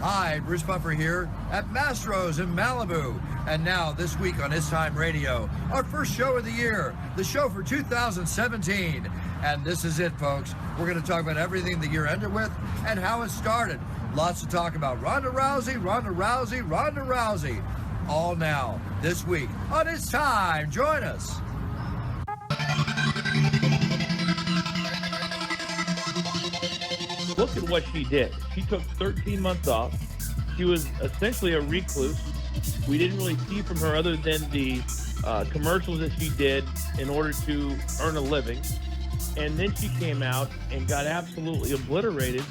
Hi, Bruce Buffer here at Mastro's in Malibu. And now, this week on It's Time Radio, our first show of the year, the show for 2017. And this is it, folks. We're going to talk about everything the year ended with and how it started. Lots to talk about. Ronda Rousey. All now, this week on It's Time. Join us. Look at what she did. She took 13 months off. She was essentially a recluse. We didn't really see from her other than the commercials that she did in order to earn a living. And then she came out and got absolutely obliterated,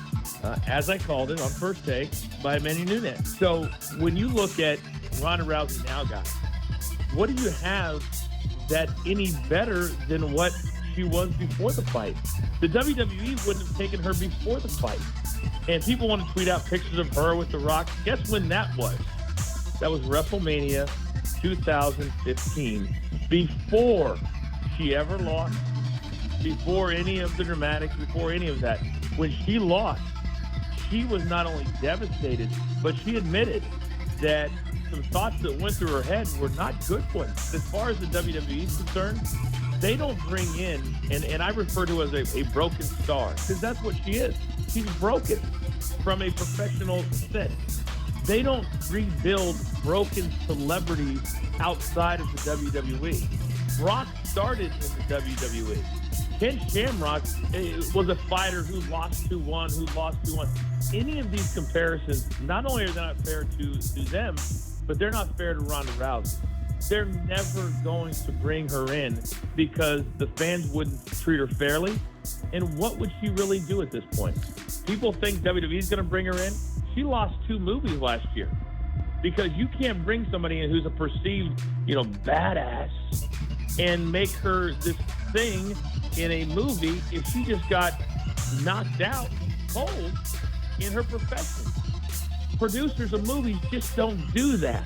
as I called it on First Take, by Manny Nunes. So when you look at Ronda Rousey now, guys, what do you have that any better than what she was before the fight? The WWE wouldn't have taken her before the fight. And people want to tweet out pictures of her with The Rock. Guess when that was? That was WrestleMania 2015. Before she ever lost, before any of the dramatics, before any of that. When she lost, she was not only devastated, but she admitted that some thoughts that went through her head were not good ones. As far as the WWE is concerned, they don't bring in, and I refer to her as a broken star, because that's what she is. She's broken from a professional sense. They don't rebuild broken celebrities outside of the WWE. Brock started in the WWE. Ken Shamrock was a fighter who lost 2-1, who lost 2-1. Any of these comparisons, not only are they not fair to them, but they're not fair to Ronda Rousey. They're never going to bring her in because the fans wouldn't treat her fairly. And what would she really do at this point? People think WWE is going to bring her in. She lost 2 movies last year because you can't bring somebody in who's a perceived, badass and make her this thing in a movie if she just got knocked out cold in her profession. Producers of movies just don't do that.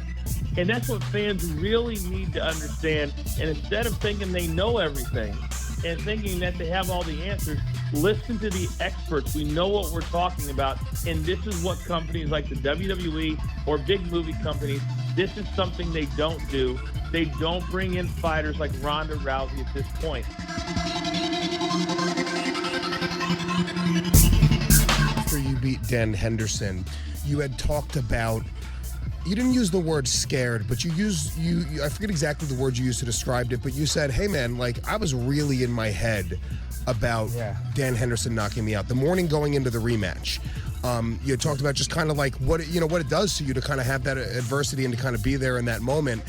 And that's what fans really need to understand. And instead of thinking they know everything and thinking that they have all the answers, listen to the experts. We know what we're talking about. And this is what companies like the WWE or big movie companies, this is something they don't do. They don't bring in fighters like Ronda Rousey at this point. After you beat Dan Henderson, you had talked about, you didn't use the word scared, but you I forget exactly the words you used to describe it, but you said, hey man, I was really in my head about Dan Henderson knocking me out. The morning going into the rematch, you had talked about just kind of what it does to you to kind of have that adversity and to kind of be there in that moment.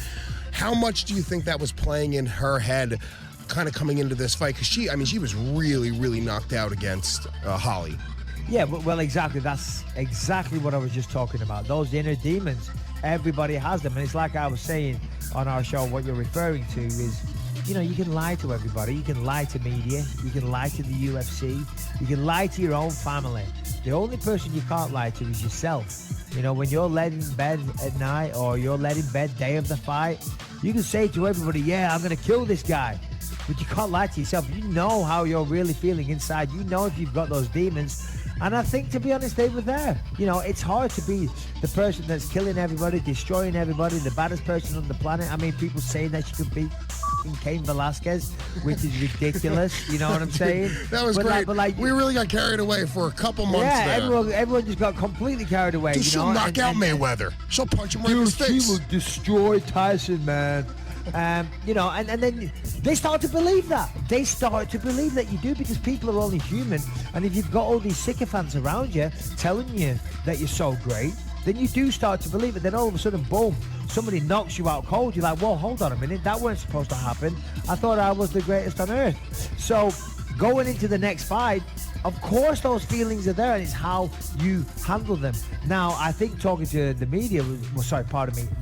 How much do you think that was playing in her head kind of coming into this fight? Because she was really, really knocked out against Holly. Yeah, well, exactly. That's exactly what I was just talking about. Those inner demons, everybody has them. And it's like I was saying on our show, what you're referring to is, you can lie to everybody. You can lie to media. You can lie to the UFC. You can lie to your own family. The only person you can't lie to is yourself. When you're laid in bed at night or you're laid in bed day of the fight, you can say to everybody, yeah, I'm going to kill this guy. But you can't lie to yourself. You know how you're really feeling inside. You know if you've got those demons. And I think, to be honest, they were there. It's hard to be the person that's killing everybody, destroying everybody, the baddest person on the planet. I mean, people saying that she could beat Cain Velasquez, which is ridiculous. You know what I'm saying? That was great. We really got carried away for a couple months there. Everyone just got completely carried away. Dude, she'll knock out Mayweather. She'll punch him right in his face. She will destroy Tyson, man. And then they start to believe that. They start to believe that you do, because people are only human. And if you've got all these sycophants around you telling you that you're so great, then you do start to believe it. Then all of a sudden, boom, somebody knocks you out cold. You're like, whoa, hold on a minute. That wasn't supposed to happen. I thought I was the greatest on earth. So going into the next fight, of course those feelings are there, and it's how you handle them. Now, I think talking to the media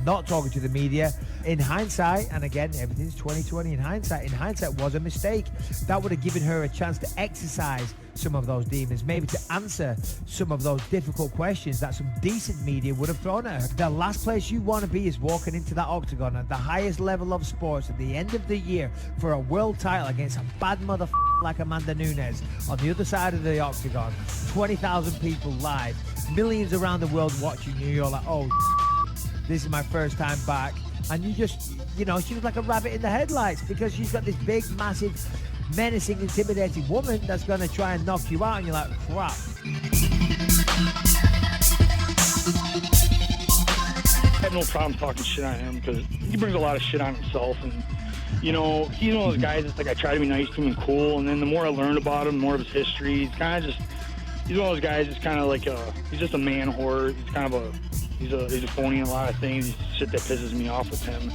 not talking to the media, in hindsight, and again, everything's 2020 in hindsight was a mistake. That would have given her a chance to exercise some of those demons, maybe to answer some of those difficult questions that some decent media would have thrown at her. The last place you want to be is walking into that octagon at the highest level of sports at the end of the year for a world title against a bad motherfucker like Amanda Nunes on the other side of the octagon, 20,000 people live, millions around the world watching you. You're like, oh, this is my first time back. And you just, you know, she was like a rabbit in the headlights because she's got this big, massive, menacing, intimidating woman that's going to try and knock you out. And you're like, crap. I have no problem talking shit on him because he brings a lot of shit on himself. And, you know, he's one of those guys that's like, I try to be nice to him and cool. And then the more I learned about him, the more of his history, he's kind of just, he's one of those guys that's kind of like he's just a man whore. He's kind of he's a phony in a lot of things. He's shit that pisses me off with him.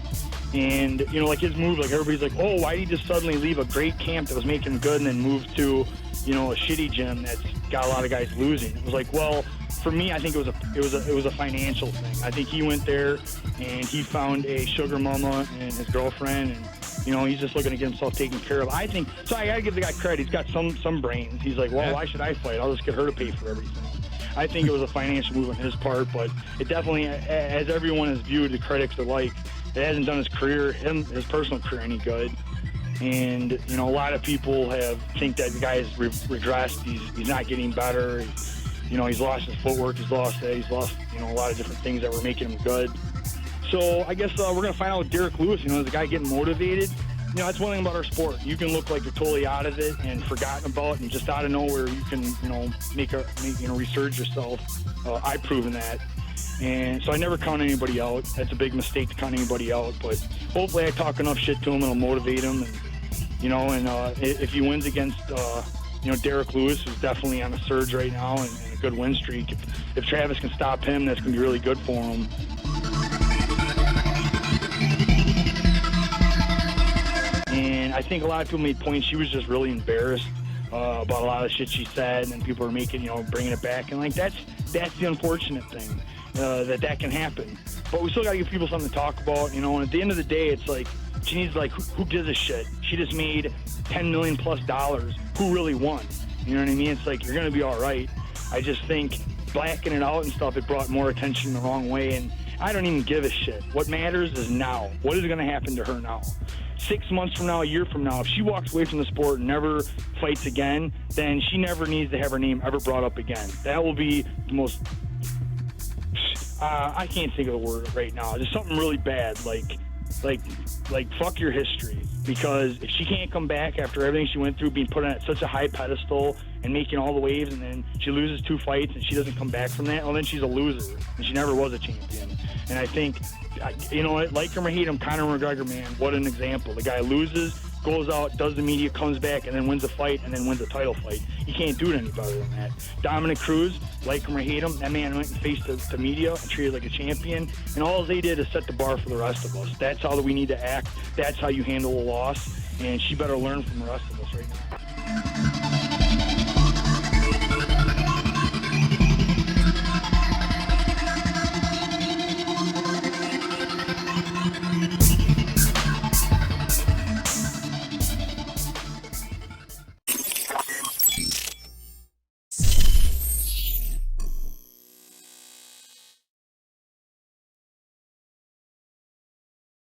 And, you know, like his move, like everybody's like, oh, why did he just suddenly leave a great camp that was making him good and then move to, you know, a shitty gym that's got a lot of guys losing? It was like, well, for me, I think it was a financial thing. I think he went there and he found a sugar mama and his girlfriend, and you know, he's just looking to get himself taken care of. I think so. I gotta give the guy credit. He's got some brains. He's like, well, why should I fight? I'll just get her to pay for everything. I think it was a financial move on his part, but it definitely, as everyone has viewed, the critics alike, it hasn't done his career, his personal career, any good. And you know, a lot of people think that the guy has regressed. He's not getting better. You know, he's lost his footwork. He's lost, you know, a lot of different things that were making him good. So I guess we're going to find out with Derek Lewis. You know, the guy getting motivated. You know, that's one thing about our sport. You can look like you're totally out of it and forgotten about, and just out of nowhere you can, you know, resurge yourself. I've proven that. And so I never count anybody out. That's a big mistake to count anybody out. But hopefully I talk enough shit to him and it'll motivate him. And, you know, and if he wins against, you know, Derek Lewis, who's definitely on a surge right now and a good win streak. If Travis can stop him, that's going to be really good for him. And I think a lot of people made points. She was just really embarrassed about a lot of shit she said, and then people are making, you know, bringing it back. And like that's the unfortunate thing, that can happen. But we still got to give people something to talk about, you know. And at the end of the day, it's like she needs, like, who gives a shit? She just made $10 million plus. Who really won? You know what I mean? It's like, you're going to be all right. I just think blacking it out and stuff, it brought more attention the wrong way. And I don't even give a shit. What matters is now. What is going to happen to her now? 6 months from now, a year from now, if she walks away from the sport and never fights again, then she never needs to have her name ever brought up again. That will be the most... I can't think of the word right now. There's something really bad, like fuck your history. Because if she can't come back after everything she went through, being put on at such a high pedestal and making all the waves, and then she loses 2 fights and she doesn't come back from that, well, then she's a loser, and she never was a champion. And I think, you know, like him or hate him, Conor McGregor, man, what an example. The guy loses, goes out, does the media, comes back, and then wins a fight, and then wins a title fight. You can't do it any better than that. Dominic Cruz, like him or hate him, that man went and faced the media and treated like a champion, and all they did is set the bar for the rest of us. That's how we need to act. That's how you handle a loss, and she better learn from the rest of us right now.